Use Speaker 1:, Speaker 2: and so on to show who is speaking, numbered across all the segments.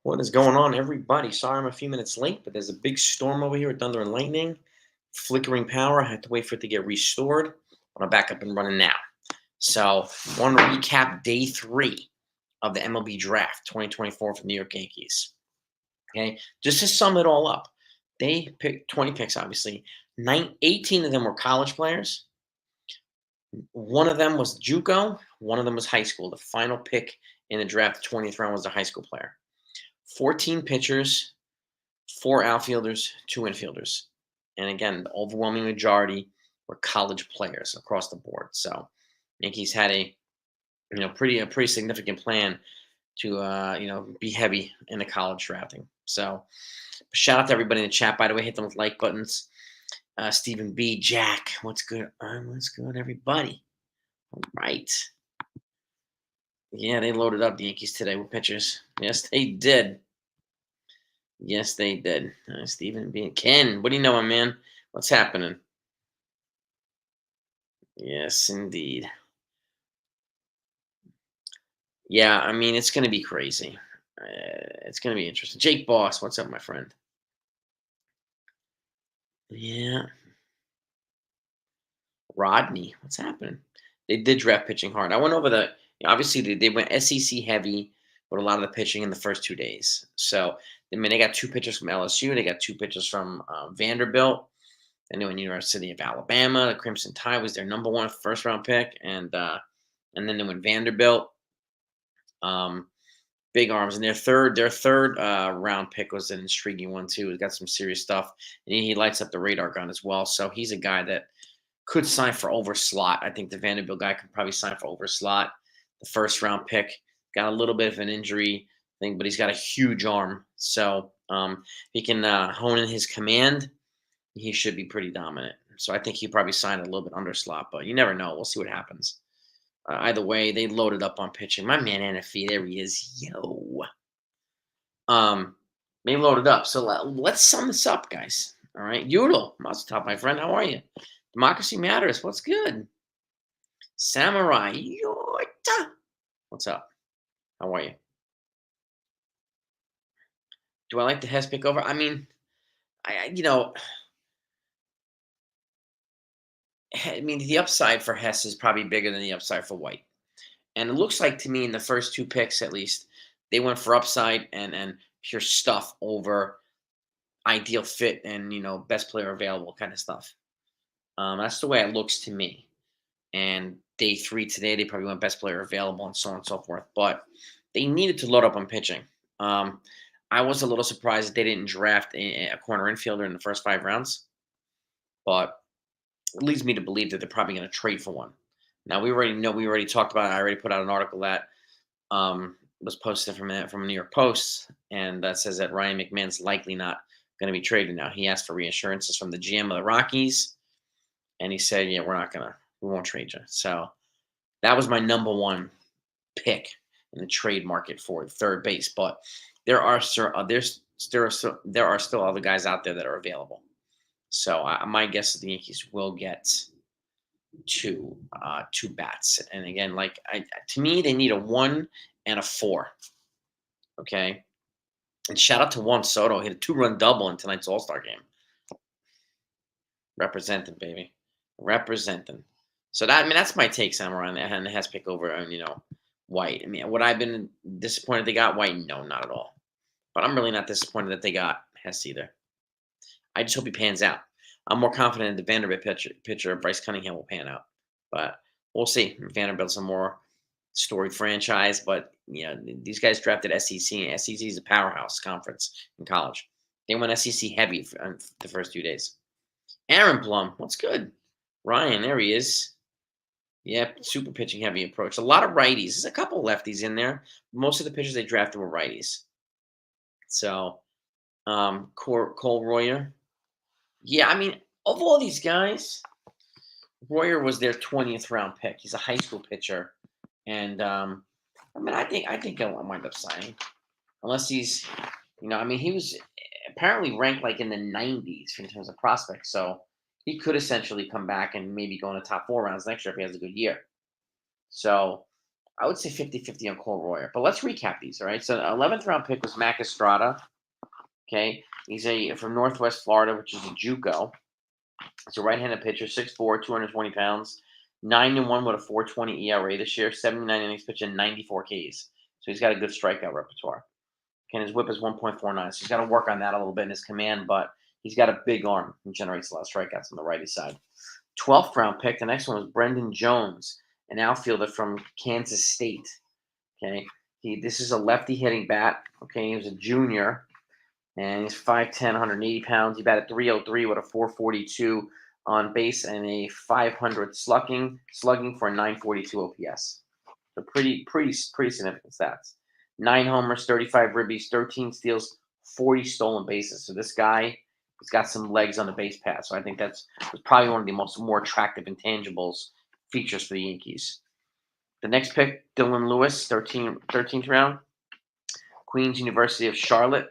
Speaker 1: What is going on, everybody? Sorry I'm a few minutes late, but there's a big storm over here with thunder and lightning, flickering power. I had to wait for it to get restored, but I'm back up and running now. So, I want to recap day 3 of the MLB draft 2024 for the New York Yankees. Okay, just to sum it all up, they picked 20 picks, obviously. 18 of them were college players. One of them was JUCO, one of them was high school. The final pick in the draft, the 20th round, was a high school player. 14 pitchers, 4 outfielders, 2 infielders. And again, the overwhelming majority were college players across the board. So Yankees had a pretty significant plan to be heavy in the college drafting. So shout out to everybody in the chat. By the way, hit them with like buttons. Stephen B, Jack, what's good? What's good, everybody? All right. Yeah, they loaded up the Yankees today with pitchers. Yes, they did. Yes, they did. Stephen B. Ken, what do you know, my man? What's happening? Yes, indeed. Yeah, I mean, it's going to be crazy. It's going to be interesting. Jake Boss, what's up, my friend? Yeah. Rodney, what's happening? They did draft pitching hard. I went over obviously, they went SEC heavy with a lot of the pitching in the first 2 days. So, I mean, they got 2 pitchers from LSU, they got 2 pitchers from Vanderbilt. They knew in University of Alabama, the Crimson Tide was their number 1 first round pick, and then they went Vanderbilt. Big arms, and their third round pick was an intriguing one too. He's got some serious stuff, and he lights up the radar gun as well. So he's a guy that could sign for over slot. I think the Vanderbilt guy could probably sign for over slot. The first round pick got a little bit of an injury thing, but he's got a huge arm. So he can hone in his command. He should be pretty dominant. So I think he probably signed a little bit under slot, but you never know. We'll see what happens. Either way, they loaded up on pitching. My man NFE, there he is. Yo. They loaded up. So let's sum this up, guys. All right. Yudel, Mazel Tov, my friend. How are you? Democracy Matters. What's good? Samurai. Yota. What's up? How are you? Do I like the Hess pick over? I mean, the upside for Hess is probably bigger than the upside for White. And it looks like to me in the first 2 picks, at least, they went for upside and pure stuff over ideal fit and best player available kind of stuff. That's the way it looks to me. And day 3 today, they probably went best player available and so on and so forth. But they needed to load up on pitching. I was a little surprised that they didn't draft a corner infielder in the first 5 rounds. But it leads me to believe that they're probably going to trade for one. Now, we already talked about it. I already put out an article that was posted from a New York Post, and that says that Ryan McMahon's likely not going to be traded now. He asked for reassurances from the GM of the Rockies, and he said, yeah, we won't trade you. So that was my number 1 pick in the trade market for third base. But there are still other guys out there that are available. So my guess is the Yankees will get 2 bats. And again, to me, they need a 1 and a 4. Okay. And shout out to Juan Soto. Hit a 2-run double in tonight's All-Star game. Representing, baby. Representing. So that's my take, Samurai, and it has pick over White. I mean, would I have been disappointed they got White? No, not at all. But I'm really not disappointed that they got Hess either. I just hope he pans out. I'm more confident in the Vanderbilt pitcher Bryce Cunningham will pan out. But we'll see. Vanderbilt's a more storied franchise, but these guys drafted SEC, and SEC is a powerhouse conference in college. They went SEC heavy for the first 2 days. Aaron Blum, what's good? Ryan, there he is. Yeah, super pitching heavy approach. A lot of righties. There's a couple lefties in there. Most of the pitchers they drafted were righties. So, Cole Royer. Yeah, I mean, of all these guys, Royer was their 20th round pick. He's a high school pitcher, and I think he'll wind up signing, unless he's, he was apparently ranked like in the 90s in terms of prospects, so he could essentially come back and maybe go in the top 4 rounds next year if he has a good year. So I would say 50-50 on Cole Royer. But let's recap these, all right? So 11th round pick was Mac Estrada. Okay. He's from Northwest Florida, which is a JUCO. He's a right-handed pitcher, 6'4", 220 pounds, 9-1 with a 4.20 ERA this year, 79 innings pitched and 94 Ks. So he's got a good strikeout repertoire. And his whip is 1.49. So he's got to work on that a little bit in his command, but he's got a big arm and generates a lot of strikeouts on the righty side. 12th round pick. The next one was Brendan Jones, an outfielder from Kansas State. Okay. This is a lefty hitting bat. Okay. He was a junior. And he's 5'10", 180 pounds. He batted 303 with a 442 on base and a 500 slugging for a 942 OPS. So pretty significant stats. 9 homers, 35 ribbies, 13 steals, 40 stolen bases. So this guy has got some legs on the base path. So I think that's probably one of the more attractive intangibles features for the Yankees. The next pick, Dylan Lewis, 13th round. Queens University of Charlotte.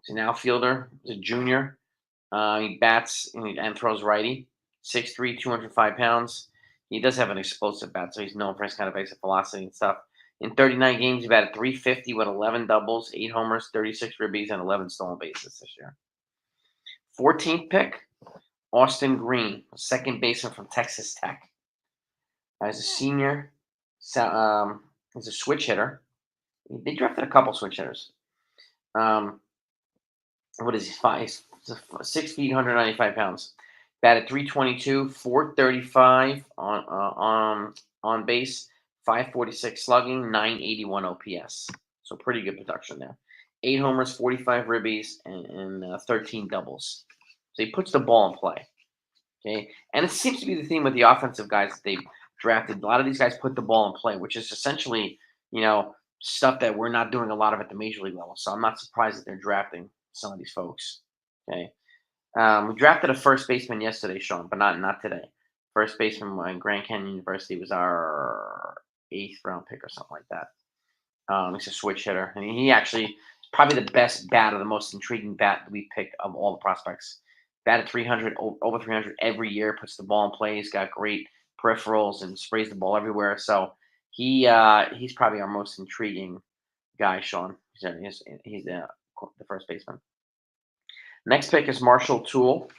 Speaker 1: He's an outfielder. He's a junior. He bats and throws righty. 6'3", 205 pounds. He does have an explosive bat, so he's known for his kind of basic velocity and stuff. In 39 games, he batted 350 with 11 doubles, 8 homers, 36 ribbies, and 11 stolen bases this year. 14th pick, Austin Green, second baseman from Texas Tech. As a senior, he's a switch hitter. They drafted a couple switch hitters. What is he? 6 feet, 195 pounds. Batted 322, 435 on base, 546 slugging, 981 OPS. So pretty good production there. 8 homers, 45 ribbies, and 13 doubles. So he puts the ball in play. Okay, and it seems to be the theme with the offensive guys that they've drafted. A lot of these guys put the ball in play, which is essentially, stuff that we're not doing a lot of at the major league level. So I'm not surprised that they're drafting some of these folks. Okay. We drafted a first baseman yesterday, Sean, but not today. First baseman in Grand Canyon University was our 8th round pick or something like that. He's a switch hitter. I mean, he actually is probably the best bat or the most intriguing bat that we picked of all the prospects. Batted 300, over 300 every year, puts the ball in play. He's got great peripherals and sprays the ball everywhere. So he's probably our most intriguing guy, Sean. He's the first baseman. Next pick is Marshall Toole,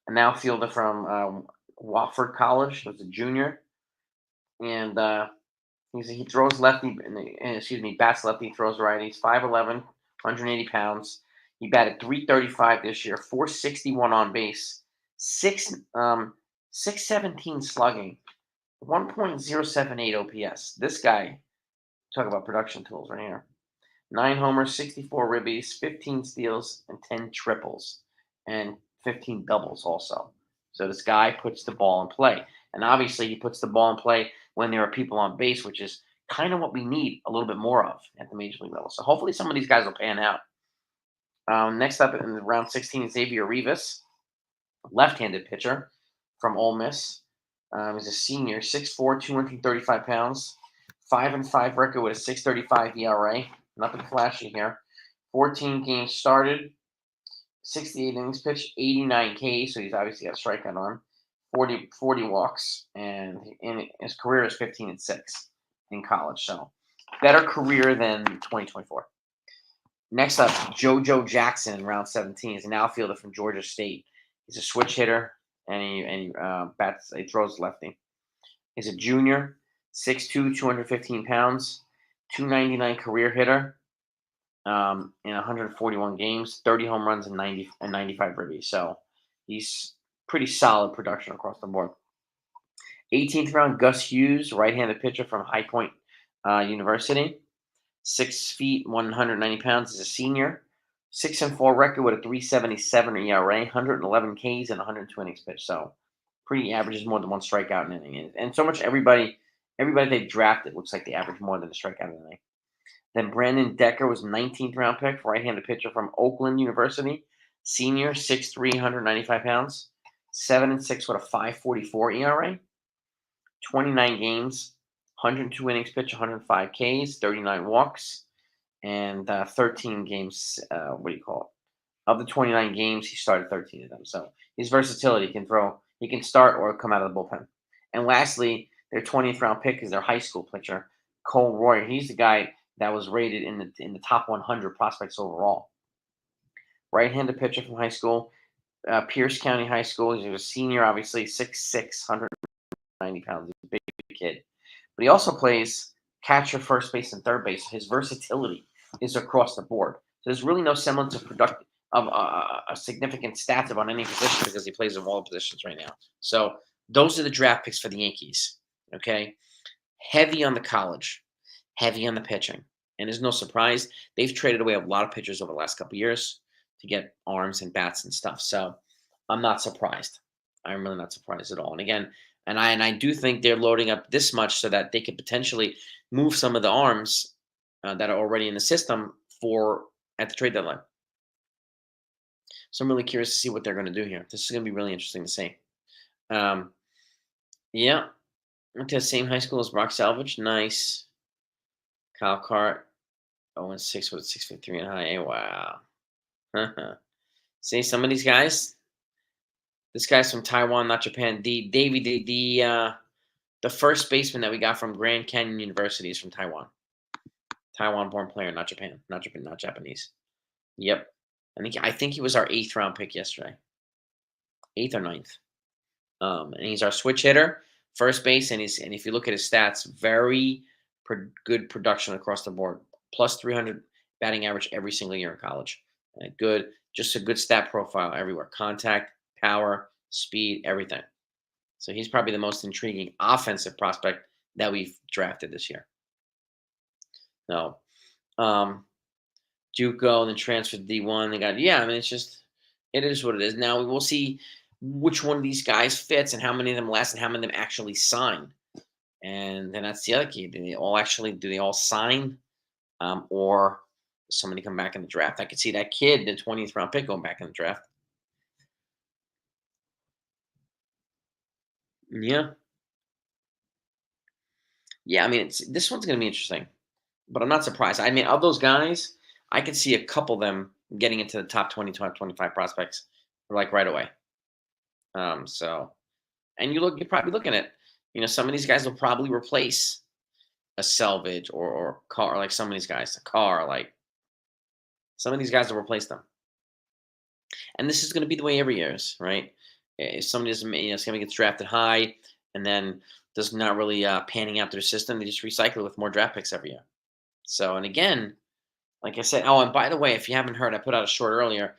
Speaker 1: an outfielder from Wofford College. He's a junior, and he throws lefty. Bats lefty, throws righty. He's 5'11", 180 pounds. He batted 335 this year, 461 on base, 617 slugging, 1.078 OPS. This guy, talk about production tools right here. 9 homers, 64 ribbies, 15 steals, and 10 triples, and 15 doubles also. So this guy puts the ball in play. And obviously he puts the ball in play when there are people on base, which is kind of what we need a little bit more of at the major league level. So hopefully some of these guys will pan out. Next up in round 16 is Xavier Rivas, left-handed pitcher from Ole Miss. He's a senior, 6'4", 235 pounds, 5-5 record with a 6.35 ERA. Nothing flashy here. 14 games started, 68 innings pitched, 89 Ks, so he's obviously got a strikeout on, 40 walks, and his career is 15-6 in college. So better career than 2024. Next up, JoJo Jackson in round 17. He's an outfielder from Georgia State. He's a switch hitter, and he throws lefty. He's a junior, 6'2", 215 pounds, 299 career hitter in 141 games, 30 home runs, and 95 ribbies. So he's pretty solid production across the board. 18th round, Gus Hughes, right-handed pitcher from High Point University. 6 feet, 190 pounds. Is a senior. 6-4 record with a 3.77 ERA, 111 Ks, and 102 innings pitched. So pretty averages more than one strikeout in an inning. And so much everybody they've drafted looks like they average more than a strikeout in an inning. Then Brandon Decker was 19th round pick, right-handed pitcher from Oakland University. Senior, 6'3", 195 pounds. 7-6 with a 5.44 ERA. 29 games, 102 innings pitched, 105 Ks, 39 walks, and 13 games. Of the 29 games, he started 13 of them. So his versatility he can start or come out of the bullpen. And lastly, their 20th round pick is their high school pitcher, Cole Royer. He's the guy that was rated in the top 100 prospects overall. Right-handed pitcher from high school, Pierce County High School. He's a senior, obviously, 6'6", 190 pounds. He's a big kid. But he also plays catcher, first base, and third base. His versatility is across the board. So there's really no semblance of product of a significant stats on any position because he plays in all positions right now. So those are the draft picks for the Yankees. Okay, heavy on the college, heavy on the pitching, and there's no surprise they've traded away a lot of pitchers over the last couple of years to get arms and bats and stuff. So I'm not surprised. I'm really not surprised at all. And again, and I do think they're loading up this much so that they could potentially move some of the arms that are already in the system for at the trade deadline. So I'm really curious to see what they're going to do here. This is going to be really interesting to see. Um, yeah, went to the same high school as Brock Salvage. Nice. Kyle Cart, 0-6 with 6'3" and high. Wow. See some of these guys. This guy's from Taiwan, not Japan. The first baseman that we got from Grand Canyon University is from Taiwan. Taiwan-born player, not Japan, not Japanese. Yep. I think he was our 8th round pick yesterday. 8th or 9th. And he's our switch hitter, first base, and if you look at his stats, very good production across the board. Plus 300 batting average every single year in college. Just a good stat profile everywhere. Contact, power, speed, everything. So he's probably the most intriguing offensive prospect that we've drafted this year. So, JUCO and then transferred to D1. They got it is what it is. Now we will see which one of these guys fits and how many of them last and how many of them actually sign. And then that's the other key. Do they all sign? Or does somebody come back in the draft? I could see that kid, the 20th round pick, going back in the draft. Yeah. Yeah, I mean, this one's going to be interesting, but I'm not surprised. I mean, of those guys, I could see a couple of them getting into the top 20, 25 prospects like right away. And you're probably looking at, some of these guys will probably replace a Selvage or Car, like some of these guys, a Car, like some of these guys will replace them. And this is going to be the way every year is, right? If somebody doesn't, somebody gets drafted high and then does not really panning out their system, they just recycle it with more draft picks every year. So, and again, like I said, oh, and by the way, if you haven't heard, I put out a short earlier.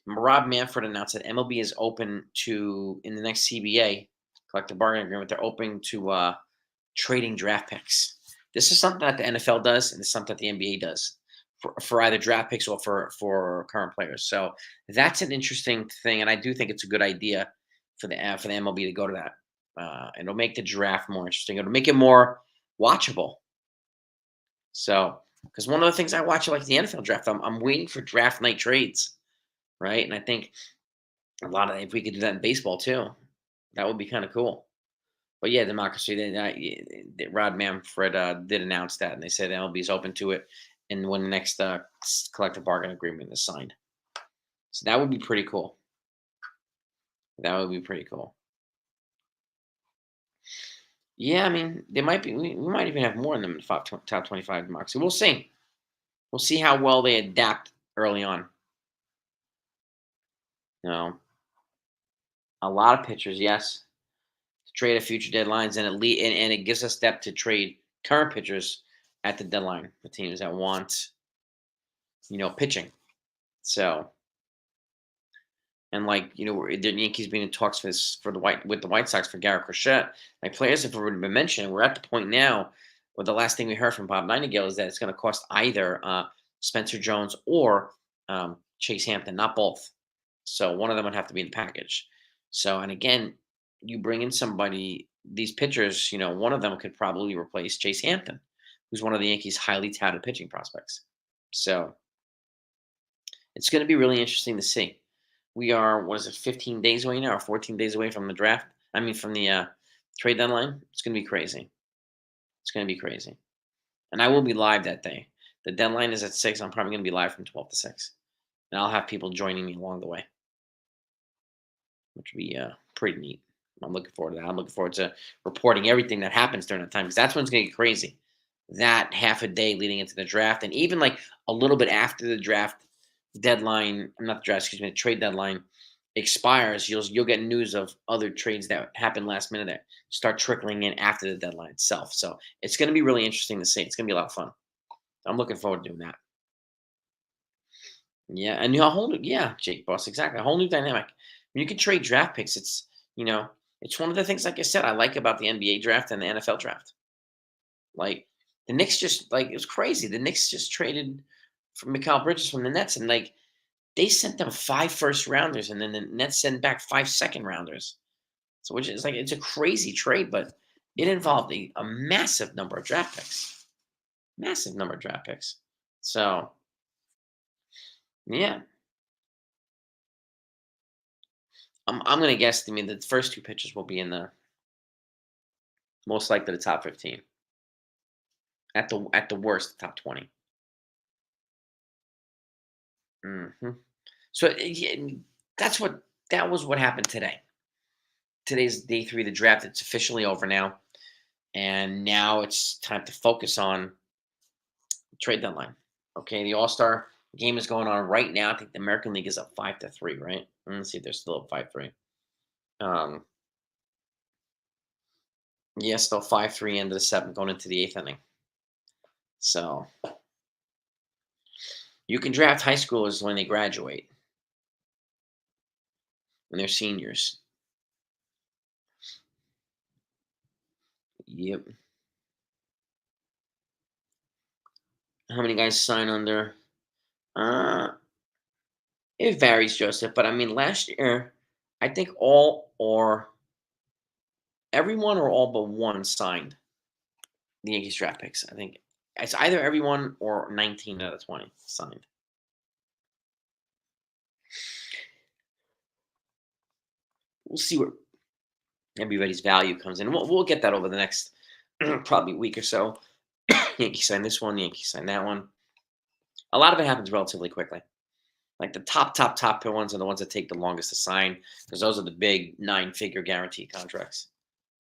Speaker 1: Rob Manfred announced that MLB is open to, in the next CBA, collective bargaining agreement, they're open to trading draft picks. This is something that the NFL does, and it's something that the NBA does for either draft picks or for current players. So that's an interesting thing, and I do think it's a good idea for the MLB to go to that. And it'll make the draft more interesting. It'll make it more watchable. So, because one of the things I watch, like the NFL draft, I'm waiting for draft night trades, right? And I think if we could do that in baseball too, that would be kind of cool. But yeah, democracy. Rod Manfred did announce that, and they said MLB is open to it, and when the next collective bargaining agreement is signed. So that would be pretty cool. That would be pretty cool. Yeah, I mean, they might be. We might even have more in them in the top 25 democracy. We'll see. We'll see how well they adapt early on. A lot of pitchers, yes, to trade at future deadlines, and it gives us depth to trade current pitchers at the deadline for teams that want, pitching. So, and the Yankees being in talks with the White Sox for Garrett Crochet. Like players have already been mentioned. We're at the point now where the last thing we heard from Bob Nightingale is that it's going to cost either Spencer Jones or Chase Hampton, not both. So one of them would have to be in the package. So, and again, you bring in somebody, these pitchers, one of them could probably replace Chase Hampton, who's one of the Yankees' highly touted pitching prospects. So it's going to be really interesting to see. We are, 15 days away now, or 14 days away from the draft? I mean, from the trade deadline. It's going to be crazy. It's going to be crazy. And I will be live that day. The deadline is at 6. I'm probably going to be live from 12 to 6. And I'll have people joining me along the way, which will be pretty neat. I'm looking forward to that. I'm looking forward to reporting everything that happens during that time, because that's when it's going to get crazy. that half a day leading into the draft, and even like a little bit after the draft deadline, not the draft, excuse me, the trade deadline expires, you'll get news of other trades that happen last minute that start trickling in after the deadline itself. So it's going to be really interesting to see. It's going to be a lot of fun. I'm looking forward to doing that. Yeah, and a whole new, yeah, Jake Boss, exactly, a whole new dynamic. When you can trade draft picks, you know, it's one of the things, like I said, I like about the NBA draft and the NFL draft. Like the Knicks just like it was crazy. The Knicks just traded for Mikal Bridges from the Nets, and like they sent them 5 first rounders, and then the Nets sent back 5 second rounders. So which is like it's a crazy trade, but it involved a massive number of draft picks. Massive number of draft picks. So yeah, I'm gonna guess. I mean, the first two pitchers will be in the most likely the top 15. At the worst, top 20. Hmm. So yeah, that was what happened today. Today's day three of the draft. It's officially over now, and now it's time to focus on trade deadline. Okay, the All Star game is going on right now. I think the American League is up 5-3, right? Let's see if they're still up 5-3. Um, yeah, still 5-3 into the seventh, going into the eighth inning. So you can draft high schoolers when they graduate, when they're seniors. Yep. How many guys sign under? Uh, it varies, Joseph. But I mean, last year, I think all or everyone or all but one signed the Yankees draft picks. I think it's either everyone or 19 out of 20 signed. We'll see where everybody's value comes in. We'll get that over the next probably week or so. Yankees sign this one, Yankees sign that one. A lot of it happens relatively quickly. Like the top ones are the ones that take the longest to sign because those are the big 9-figure guarantee contracts,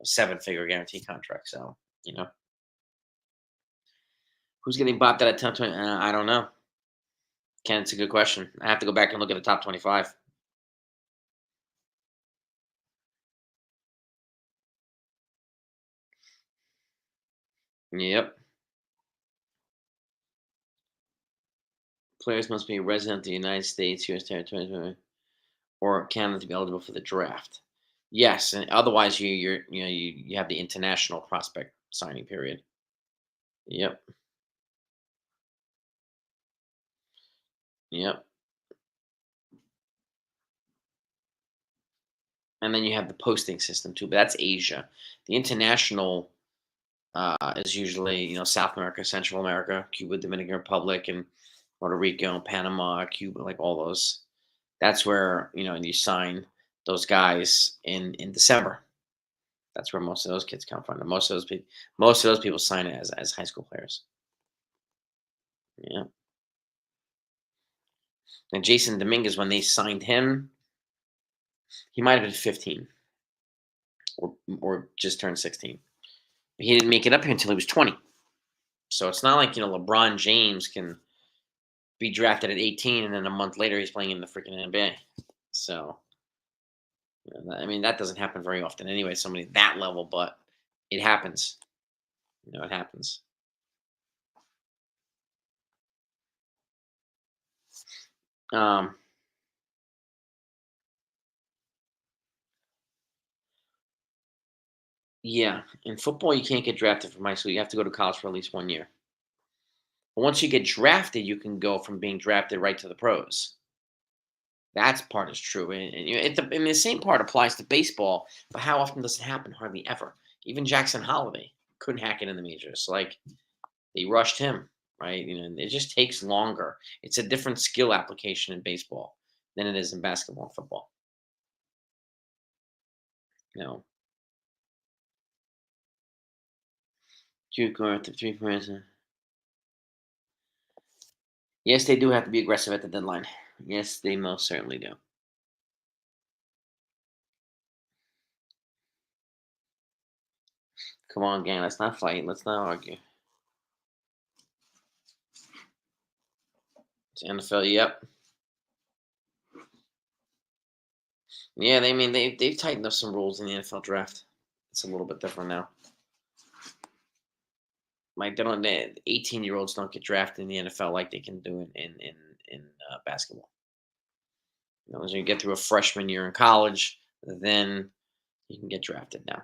Speaker 1: 7-figure guarantee contracts. So, you know, who's getting bopped at a top 20? I don't know. Ken, it's a good question. I have to go back and look at the top 25. Yep. Players must be a resident of the United States, U.S. territory, or Canada to be eligible for the draft. Yes, and otherwise you have the international prospect signing period. Yep. Yep. And then you have the posting system too, but that's Asia. The international is usually South America, Central America, Cuba, Dominican Republic, and Puerto Rico, Panama, Cuba, like all those. That's where you sign those guys in December. That's where most of those kids come from. And most of those people sign it as high school players. Yeah. And Jason Dominguez, when they signed him, he might have been 15 or just turned 16. But he didn't make it up here until he was 20. So it's not like LeBron James can be drafted at 18 and then a month later he's playing in the freaking NBA. So I mean that doesn't happen very often anyway. Somebody at that level, but it happens. It happens. Um, yeah, in football you can't get drafted from high school. You have to go to college for at least 1 year. But once you get drafted, you can go from being drafted right to the pros. That part is true, and the same part applies to baseball. But how often does it happen? Hardly ever. Even Jackson Holiday couldn't hack it in the majors. Like they rushed him, right? It just takes longer. It's a different skill application in baseball than it is in basketball and football. You know, two guard, 3 points. Yes, they do have to be aggressive at the deadline. Yes, they most certainly do. Come on, gang. Let's not fight. Let's not argue. NFL, yep. Yeah, they've tightened up some rules in the NFL draft. It's a little bit different now. Like 18-year-olds don't get drafted in the NFL like they can do in basketball. As you get through a freshman year in college, then you can get drafted now,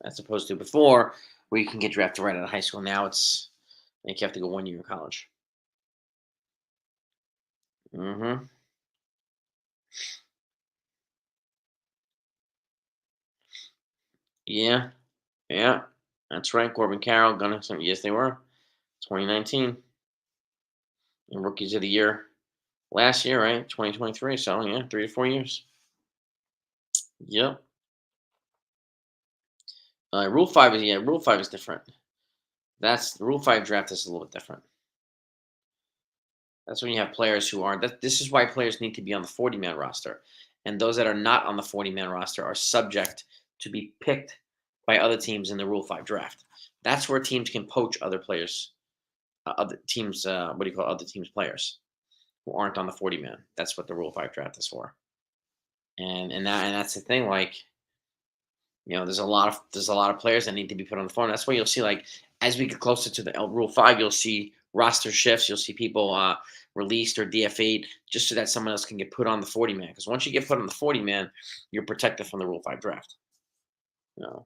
Speaker 1: as opposed to before, where you can get drafted right out of high school. Now it's like you have to go 1 year in college. Hmm. Yeah, yeah, that's right. Corbin Carroll, Gunnar, yes, they were 2019 and rookies of the year last year, right? 2023. So yeah, 3 to 4 years. Yep. Rule 5 is different. That's the Rule 5 draft is a little bit different. That's when you have players who aren't. This is why players need to be on the 40-man roster, and those that are not on the 40-man roster are subject to be picked by other teams in the Rule 5 draft. That's where teams can poach other players, other teams. What do you call other teams' players who aren't on the 40-man? That's what the Rule 5 draft is for. And that's the thing. Like, there's a lot of players that need to be put on the phone. That's why you'll see, like, as we get closer to the Rule 5, you'll see roster shifts. You'll see people released or DFA'd just so that someone else can get put on the 40-man. Because once you get put on the 40-man, you're protected from the Rule 5 draft. You know,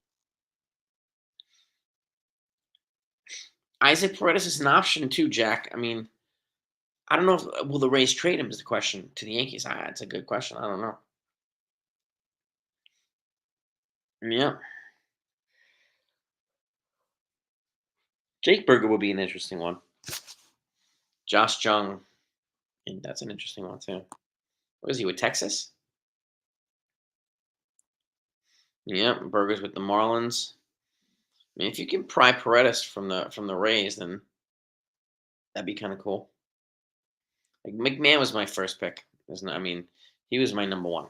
Speaker 1: Isaac Paredes is an option too, Jack. I mean, I don't know if will the Rays trade him is the question to the Yankees. That's a good question. I don't know. Yeah, Jake Berger will be an interesting one. Josh Jung, and that's an interesting one too. What is he with Texas? Yeah, Burgers with the Marlins. I mean, if you can pry Paredes from the Rays, then that'd be kind of cool. Like McMahon was my first pick. I mean, he was my number one.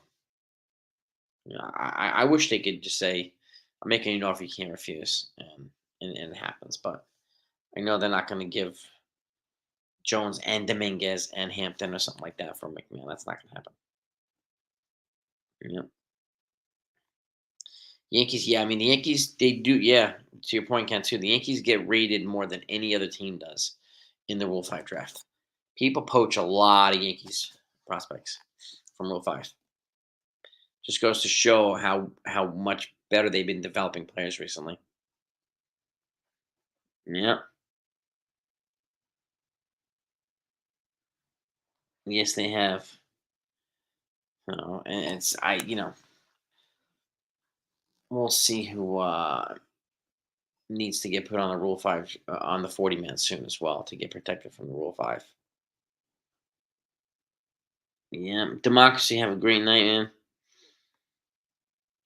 Speaker 1: I wish they could just say, "I'm making you an offer you can't refuse," and it happens. But I know they're not going to give Jones and Dominguez and Hampton or something like that for McMahon. That's not going to happen. Yeah. Yankees, yeah. I mean, the Yankees, they do, yeah. To your point, Ken, too. The Yankees get rated more than any other team does in the Rule 5 draft. People poach a lot of Yankees prospects from Rule 5. Just goes to show how much better they've been developing players recently. Yeah. Yes, they have. And we'll see who needs to get put on the Rule 5 on the 40-man soon as well to get protected from the Rule 5. Yeah, democracy. Have a great night, man.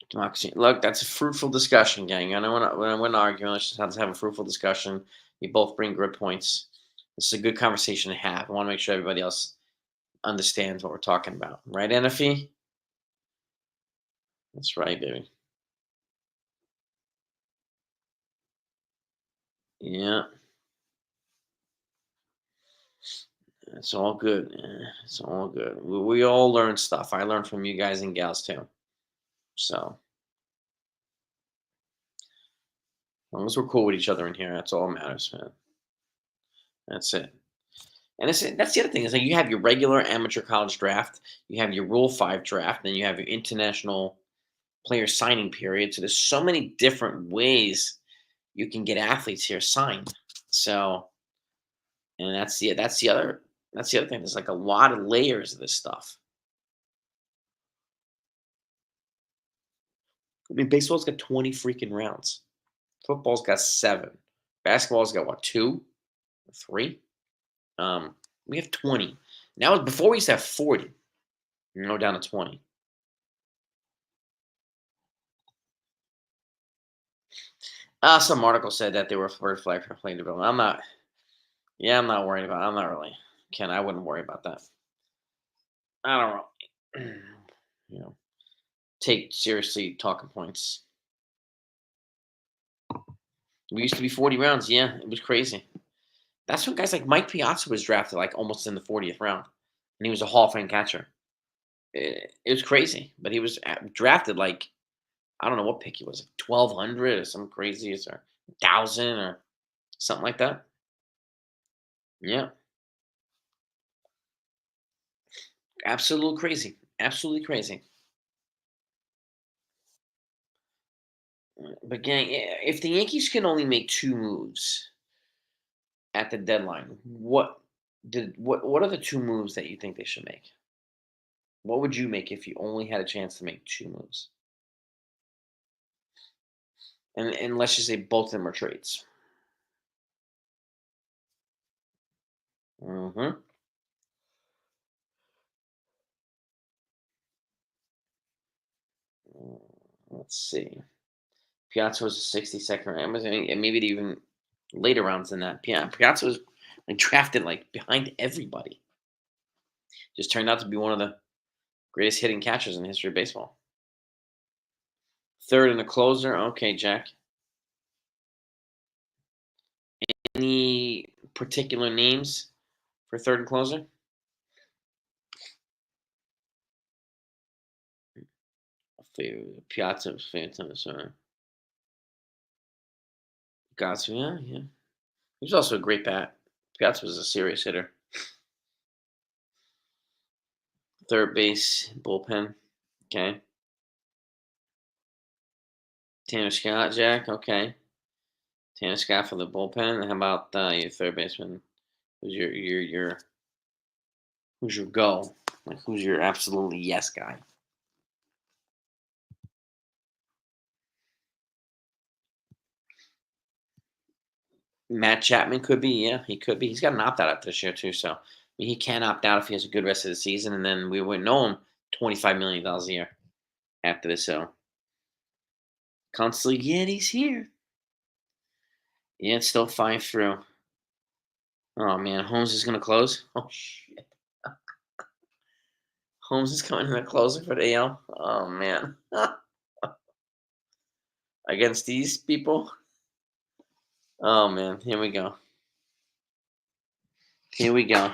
Speaker 1: Democracy. Look, that's a fruitful discussion, gang. I know when arguing, let's just have a fruitful discussion. You both bring good points. This is a good conversation to have. I want to make sure everybody else understands what we're talking about. Right, NFE? That's right, baby. Yeah, it's all good. It's all good. We all learn stuff. I learned from you guys and gals too. So, as long as we're cool with each other in here, that's all that matters, man. That's it. And that's the other thing is like you have your regular amateur college draft, you have your Rule 5 draft, then you have your international player signing period. So there's so many different ways you can get athletes here signed. So, and that's the other thing. There's like a lot of layers of this stuff. I mean, baseball's got 20 freaking rounds. Football's got 7. Basketball's got what, 2 or 3? We have 20. Now before we used to have 40. Now down to 20. Some article said that they were first flag for plane development. I'm not. Yeah, I'm not worried about. I'm not really. Ken, I wouldn't worry about that. I don't know. you know, take seriously talking points. We used to be 40 rounds. Yeah, it was crazy. That's when guys like Mike Piazza was drafted like almost in the 40th round, and he was a Hall of Fame catcher. It was crazy, but he was drafted like I don't know what pick he was, 1,200 or some crazy or 1,000 or something like that. Yeah, absolutely crazy, absolutely crazy. But gang, if the Yankees can only make two moves at the deadline, what are the two moves that you think they should make? What would you make if you only had a chance to make two moves? And let's just say both of them are trades. Hmm. Let's see. Piazza was a 62nd round, and maybe even later rounds than that. Piazza was like, drafted like behind everybody. Just turned out to be one of the greatest hitting catchers in the history of baseball. Third and a closer. Okay, Jack. Any particular names for third and closer? Piazza was fantastic. Piazza, yeah, yeah. He was also a great bat. Piazza was a serious hitter. Third base, bullpen. Okay. Tanner Scott, Jack. Okay. Tanner Scott for the bullpen. How about your third baseman? Who's who's your go? Like who's your absolutely yes guy? Matt Chapman could be, yeah, he could be. He's got an opt out after this year too, so I mean, he can opt out if he has a good rest of the season, and then we would know him $25 million a year after this. So constantly, yeah, he's here. Yeah, it's still flying through. Oh man, Holmes is gonna close. Oh shit, Holmes is coming in the closer for the AL. Oh man, against these people. Oh man, here we go. Here we go.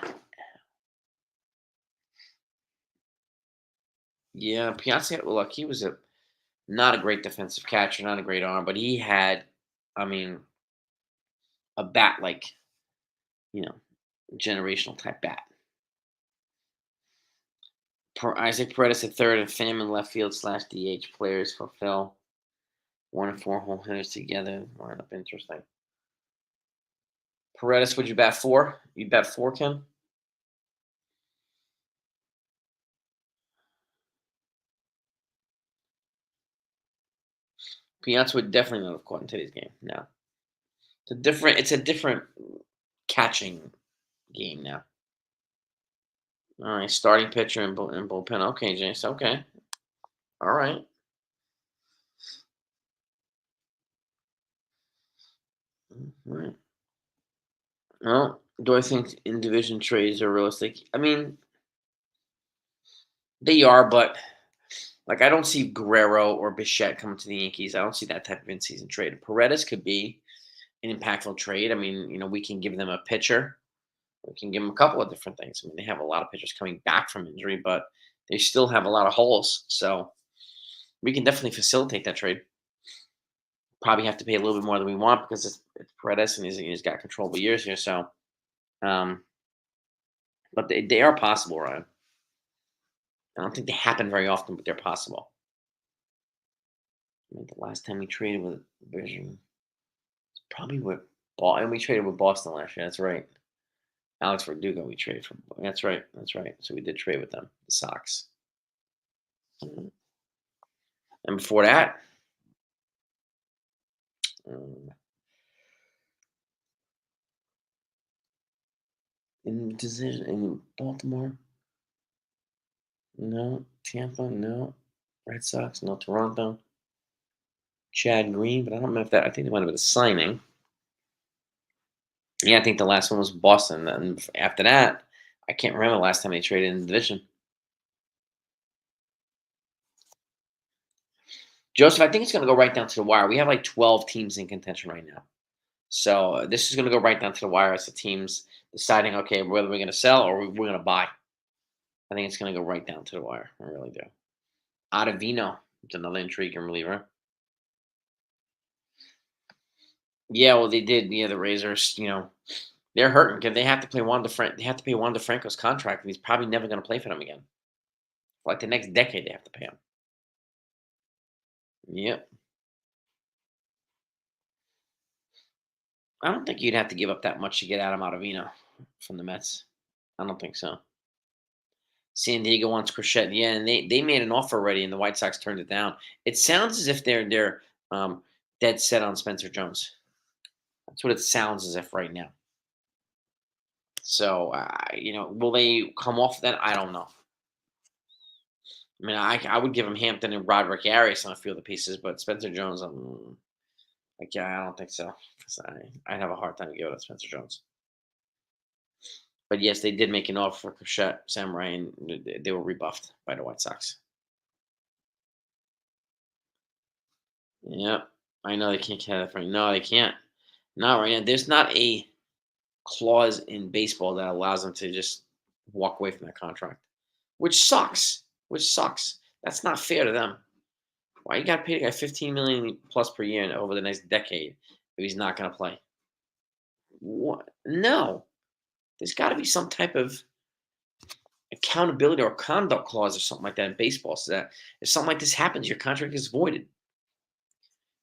Speaker 1: Yeah, Piazza. Well, look, he was not a great defensive catcher, not a great arm, but he had, I mean, a bat like you know generational type bat. Isaac Paredes at third and Pham in left field slash DH players fulfill 1 and 4 home hitters together. Lineup interesting. Paredes, would you bat four? You bet four, Ken? Piazza would definitely not have caught in today's game. No, it's a different catching game now. All right, starting pitcher and bullpen. Okay, James. Okay, all right. All right. Well, do I think in division trades are realistic? I mean, they are, but like I don't see Guerrero or Bichette coming to the Yankees. I don't see that type of in-season trade. Paredes could be an impactful trade. I mean, we can give them a pitcher. We can give them a couple of different things. I mean, they have a lot of pitchers coming back from injury, but they still have a lot of holes. So we can definitely facilitate that trade. Probably have to pay a little bit more than we want because it's Paredes and he's got controllable years here. So, um, but they are possible, Ryan. I don't think they happen very often, but they're possible. I mean, the last time we traded with Vision, probably with and we traded with Boston last year. That's right. Alex Verdugo, we traded from. That's right. That's right. So we did trade with them, the Sox. Mhm. And before that, um, in decision in Baltimore, no. Tampa, no. Red Sox, no. Toronto, Chad Green, but I don't remember if that. I think it might have been a signing. Yeah, I think the last one was Boston. And after that, I can't remember the last time they traded in the division. Joseph, I think it's going to go right down to the wire. We have like 12 teams in contention right now. So this is going to go right down to the wire as the teams deciding, okay, whether we're going to sell or we're going to buy. I think it's going to go right down to the wire. I really do. Ottavino, it's another intriguing reliever. Yeah, well, they did. Yeah, the Razors. They're hurting because they have to play They have to pay Juan DeFranco's contract, and he's probably never going to play for them again. Like the next decade, they have to pay him. Yep. I don't think you'd have to give up that much to get Adam Ottavino from the Mets. I don't think so. San Diego wants Crochet. Yeah, and they made an offer already, and the White Sox turned it down. It sounds as if they're um, dead set on Spencer Jones. That's what it sounds as if right now. So will they come off that? I don't know. I mean, I would give him Hampton and Roderick Arias on a few of the pieces, but Spencer Jones, like, yeah, I don't think so. 'Cause I'd have a hard time giving it to Spencer Jones. But yes, they did make an offer for Crochet Samurai, and they were rebuffed by the White Sox. Yep. I know they can't get that for No, they can't. Not right now. There's not a clause in baseball that allows them to just walk away from that contract, which sucks. Which sucks. That's not fair to them. Why you got to pay the guy 15 million plus per year over the next decade if he's not going to play? What? No. There's got to be some type of accountability or conduct clause or something like that in baseball, so that if something like this happens, your contract is voided.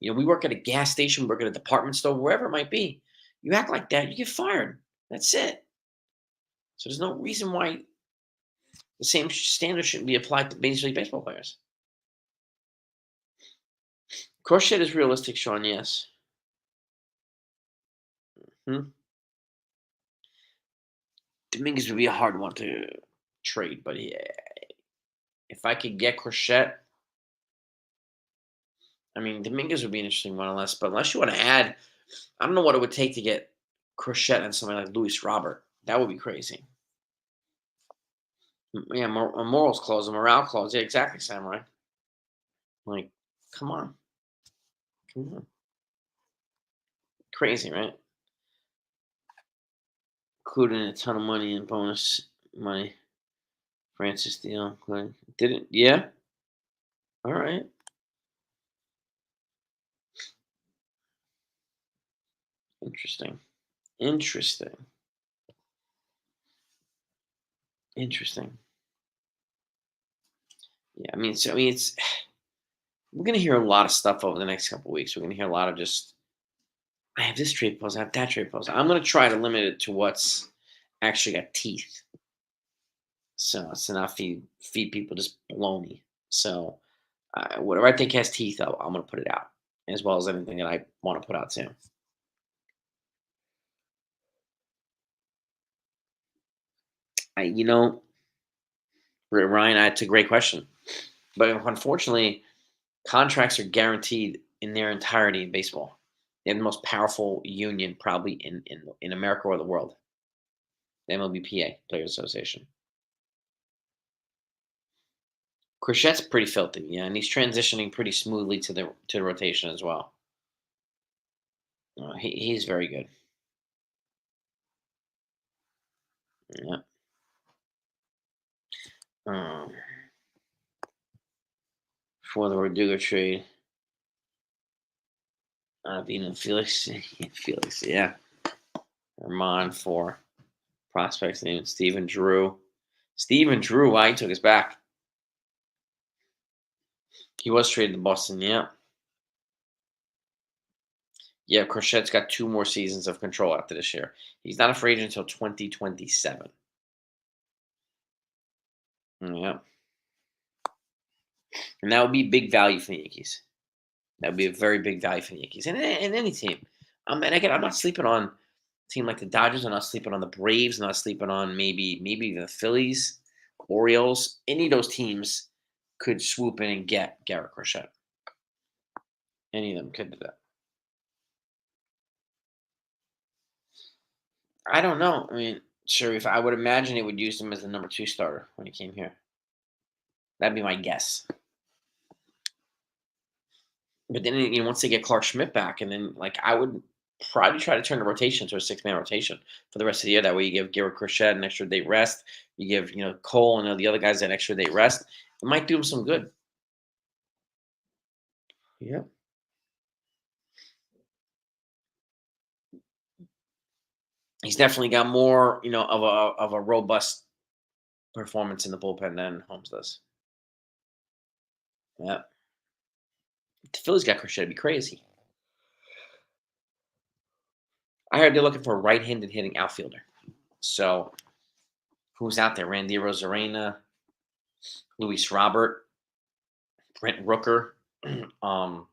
Speaker 1: We work at a gas station, we work at a department store, wherever it might be. You act like that, you get fired. That's it. So there's no reason why the same standard shouldn't be applied to Major League Baseball players. Crochet is realistic, Sean. Yes. Hmm? Dominguez would be a hard one to trade, but yeah, if I could get Crochet, I mean Dominguez would be an interesting one, unless you want to add, I don't know what it would take to get Crochet and somebody like Luis Robert. That would be crazy. Yeah, a morals clause, a morale clause. Yeah, exactly, Samurai. Like, come on, come on, crazy, right? Including a ton of money and bonus money. Francis deal, including didn't. Yeah, all right. Interesting. Interesting. Interesting. Yeah, it's we're gonna hear a lot of stuff over the next couple of weeks. We're gonna hear a lot of just I have this trade post, I have that trade post. I'm gonna try to limit it to what's actually got teeth. So it's to not feed people just baloney. So whatever I think has teeth, I'm gonna put it out, as well as anything that I want to put out too. You know, Ryan, that's a great question, but unfortunately, contracts are guaranteed in their entirety in baseball. They're the most powerful union probably in America or the world. The MLBPA, Players Association. Crochet's pretty filthy, yeah, and he's transitioning pretty smoothly to the rotation as well. He's very good. Yeah. Um, for the Verdugo trade, Vino Felix, Felix, yeah. Herman for prospects named Stephen Drew. Stephen Drew, why he took us back. He was traded to Boston, yeah. Yeah, Crochet's got 2 more seasons of control after this year. He's not a free agent until 2027. Yeah, and that would be big value for the Yankees. That would be a very big value for the Yankees and any team. And again, I'm not sleeping on a team like the Dodgers. I'm not sleeping on the Braves. I'm not sleeping on maybe the Phillies, Orioles. Any of those teams could swoop in and get Garrett Crochet. Any of them could do that. I don't know. I mean, sure, if I would imagine it would use him as the number 2 starter when he came here. That'd be my guess. But then once they get Clark Schmidt back, and then like I would Probably try to turn the rotation to a six-man rotation for the rest of the year. That way, you give Garrett Crochet an extra day rest. You give Cole and the other guys an extra day rest. It might do them some good. Yeah, he's definitely got more of a robust performance in the bullpen than Holmes does. Yeah, the Phillies got Crochet to be crazy. I heard they're looking for a right-handed hitting outfielder. So who's out there? Randy Rosarena, Luis Robert, Brent Rooker. um,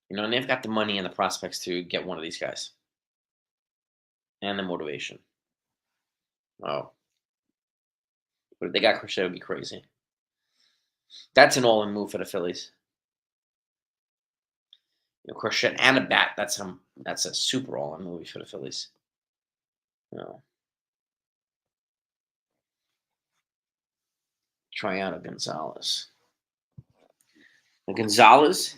Speaker 1: and they've got the money and the prospects to get one of these guys and the motivation. Oh, but if they got Crochet, it would be crazy. That's an all-in move for the Phillies. Crochet and a bat. That's a super all-in move for the Phillies. You Triana Gonzalez. The Gonzalez,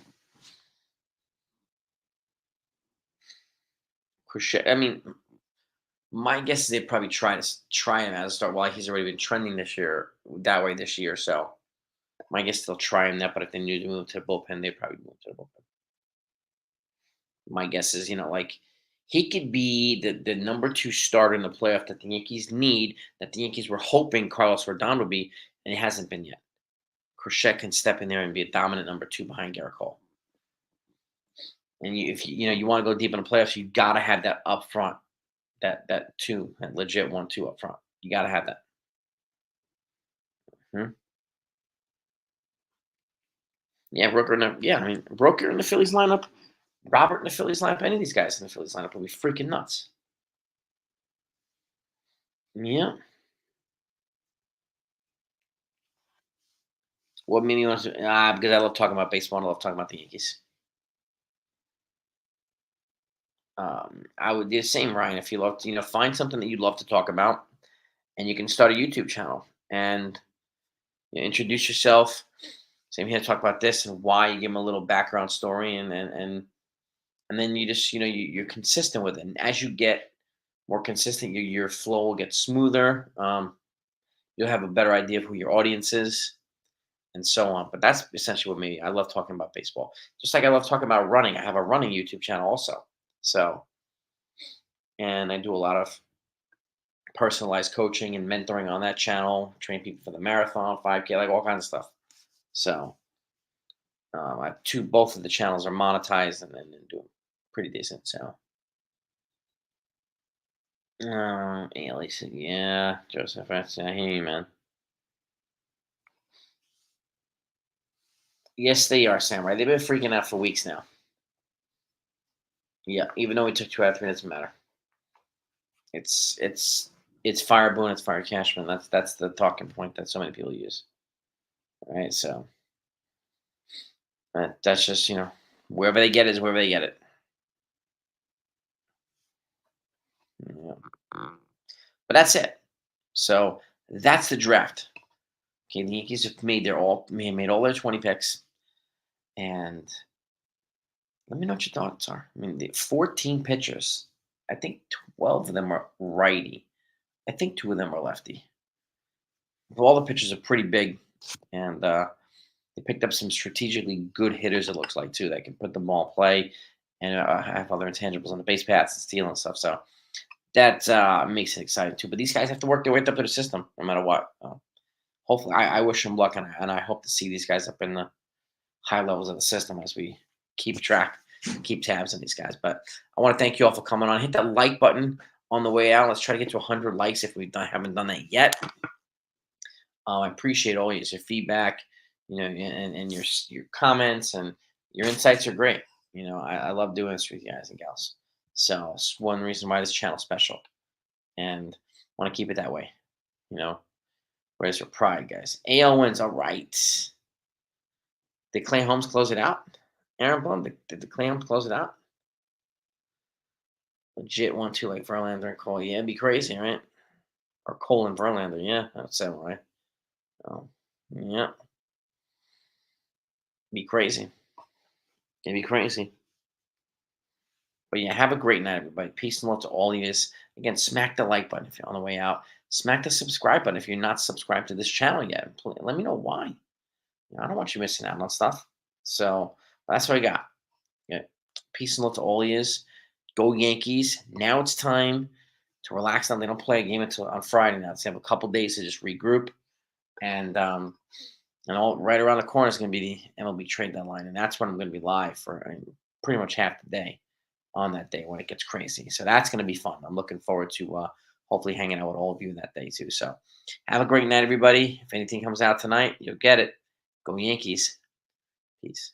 Speaker 1: Crochet. I mean, my guess is they'd probably try him as a start. While he's already been trending this year that way this year, so my guess they'll try him that. But if they need to move to the bullpen, they'd probably move to the bullpen. My guess is, like he could be the number two starter in the playoff that the Yankees need, that the Yankees were hoping Carlos Rodon would be, and it hasn't been yet. Crochet can step in there and be a dominant number two behind Garrett Cole. And if you want to go deep in the playoffs, you got to have that up front, that two, that legit 1-2 up front. You got to have that. Hmm? Yeah, Rooker in the Phillies lineup, Robert in the Phillies lineup, any of these guys in the Phillies lineup will be freaking nuts. Yeah. What made me want to? Because I love talking about baseball and I love talking about the Yankees. I would do the same, Ryan. If you love to, find something that you'd love to talk about, and you can start a YouTube channel and introduce yourself. Same here, talk about this and why. You give them a little background story, and then you just you're consistent with it. And as you get more consistent, your flow will get smoother. You'll have a better idea of who your audience is, and so on. But that's essentially what me. I love talking about baseball, just like I love talking about running. I have a running YouTube channel also. So, and I do a lot of personalized coaching and mentoring on that channel. Train people for the marathon, 5K, like all kinds of stuff. So, I have both of the channels are monetized and doing pretty decent. So, Lisa, yeah, Joseph, I hear you, man. Yes, they are, Samurai. They've been freaking out for weeks now. Yeah, even though we took 2 out of 3, it doesn't matter. It's fire Boone, it's fire Cashman. That's the talking point that so many people use. All right, so that's just wherever they get it is wherever they get it. Yeah. But that's it. So that's the draft. Okay, the Yankees have made all their 20 picks, and let me know what your thoughts are. I mean, the 14 pitchers. I think 12 of them are righty. I think 2 of them are lefty. All the pitchers are pretty big, and they picked up some strategically good hitters. It looks like too that can put the ball in play and have other intangibles on the base paths and steal and stuff. So that makes it exciting too. But these guys have to work their way up to the system no matter what. Hopefully, I wish them luck, and I hope to see these guys up in the high levels of the system as we keep track, keep tabs on these guys. But I want to thank you all for coming on. Hit that like button on the way out. Let's try to get to 100 likes if we haven't done that yet. I appreciate all your feedback, and your comments and your insights are great. I love doing this with you guys and gals. So it's one reason why this channel is special, and want to keep it that way. Where's your pride, guys? AL wins. All right. Did Clay Holmes close it out? Aaron Blum, did the Clay Holmes close it out? Legit 1-2 like Verlander and Cole. Yeah, it'd be crazy, right? Or Cole and Verlander. Yeah, that's sound right. Oh, yeah. Be crazy. It'd be crazy. But yeah, have a great night, everybody. Peace and love to all of you. Again, smack the like button if you're on the way out. Smack the subscribe button if you're not subscribed to this channel yet. Let me know why. I don't want you missing out on stuff. So that's what I got. Yeah. Peace and love to all of you. Go Yankees. Now it's time to relax. Now they don't play a game until on Friday now. So they have a couple days to just regroup. And all right around the corner is going to be the MLB trade deadline. And that's when I'm going to be live for pretty much half the day on that day when it gets crazy. So that's going to be fun. I'm looking forward to hopefully hanging out with all of you that day too. So have a great night, everybody. If anything comes out tonight, you'll get it. Go Yankees. Peace.